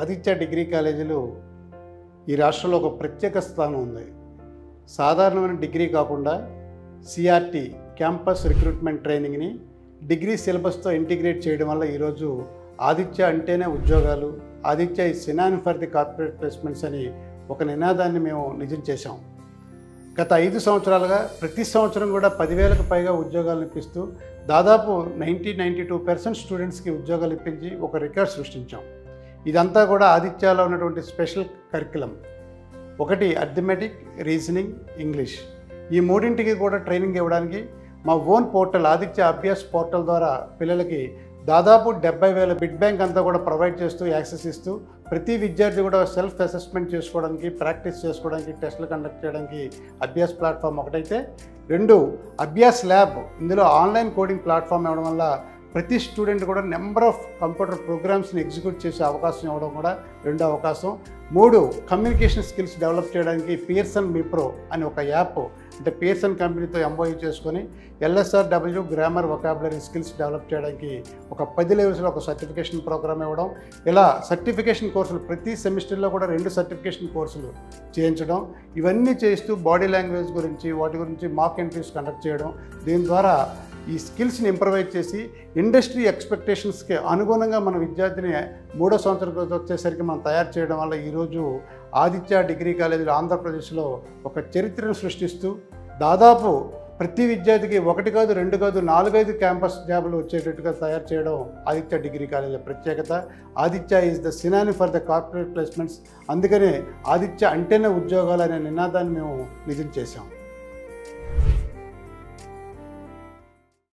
Aditya degree కాలేజీలు ఈ రాష్ట్రంలో ఒక ప్రత్యేక స్థానం ఉంది. సాధారణమైన డిగ్రీ కాకుండా సిఆర్టీ క్యాంపస్ రిక్రూట్మెంట్ ట్రైనింగ్ని డిగ్రీ సిలబస్తో ఇంటిగ్రేట్ చేయడం వల్ల ఈరోజు ఆదిత్య అంటేనే ఉద్యోగాలు, Aditya is synonym for the corporate placements అని ఒక నినాదాన్ని మేము నిజం చేశాం. గత 5 సంవత్సరాలుగా ప్రతి సంవత్సరం కూడా 10,000కు పైగా ఉద్యోగాలు ఇప్పిస్తూ దాదాపు 92% స్టూడెంట్స్కి ఉద్యోగాలు ఇప్పించి ఒక రికార్డ్ సృష్టించాం. ఇదంతా కూడా ఆదిత్యలో ఉన్నటువంటి స్పెషల్ కరికులం. ఒకటి అర్థమెటిక్, రీజనింగ్, ఇంగ్లీష్. ఈ మూడింటికి కూడా ట్రైనింగ్ ఇవ్వడానికి మా own portal Aditya Abhyas portal ద్వారా పిల్లలకి దాదాపు 70,000 బిడ్ బ్యాంక్ అంతా కూడా ప్రొవైడ్ చేస్తూ యాక్సెస్ ఇస్తూ ప్రతి విద్యార్థి కూడా సెల్ఫ్ అసెస్మెంట్ చేసుకోవడానికి, ప్రాక్టీస్ చేసుకోవడానికి, టెస్టులు కండక్ట్ చేయడానికి అభ్యాస్ ప్లాట్ఫామ్ ఒకటైతే, 2 అభ్యాస్ ల్యాబ్. ఇందులో ఆన్లైన్ కోడింగ్ ప్లాట్ఫామ్ ఇవ్వడం వల్ల ప్రతి స్టూడెంట్ కూడా నెంబర్ ఆఫ్ కంప్యూటర్ ప్రోగ్రామ్స్ని ఎగ్జిక్యూట్ చేసే అవకాశం ఇవ్వడం కూడా 2వ అవకాశం. 3 కమ్యూనికేషన్ స్కిల్స్ డెవలప్ చేయడానికి పియర్సన్ మిప్రో అని ఒక యాప్, అంటే పియర్సన్ కంపెనీతో ఎంఓయూ చేసుకొని LSRW grammar vocabulary skills develop చేయడానికి ఒక 10 లెవెల్స్లో ఒక సర్టిఫికేషన్ ప్రోగ్రామ్ ఇవ్వడం. ఇలా సర్టిఫికేషన్ కోర్సులు ప్రతి సెమిస్టర్లో కూడా 2 సర్టిఫికేషన్ కోర్సులు చేయించడం. ఇవన్నీ చేస్తూ బాడీ లాంగ్వేజ్ గురించి, వాటి గురించి మాక్ ఇంటర్వ్యూస్ కండక్ట్ చేయడం. దీని ద్వారా ఈ స్కిల్స్ని ఇంప్రవైజ్ చేసి ఇండస్ట్రీ ఎక్స్పెక్టేషన్స్కి అనుగుణంగా మన విద్యార్థిని 3వ సంవత్సరం వచ్చేసరికి మనం తయారు చేయడం వల్ల ఈరోజు ఆదిత్య డిగ్రీ కాలేజీలో ఆంధ్రప్రదేశ్లో ఒక చరిత్రను సృష్టిస్తూ దాదాపు ప్రతి విద్యార్థికి 1 కాదు, 2 కాదు, 4-5 క్యాంపస్ జాబులు వచ్చేటట్టుగా తయారు చేయడం ఆదిత్య డిగ్రీ కాలేజీల ప్రత్యేకత. Aditya is the synonym for the corporate placements. అందుకనే ఆదిత్య అంటేనే ఉద్యోగాలు అనే నినాదాన్ని మేము నిజం చేశాం.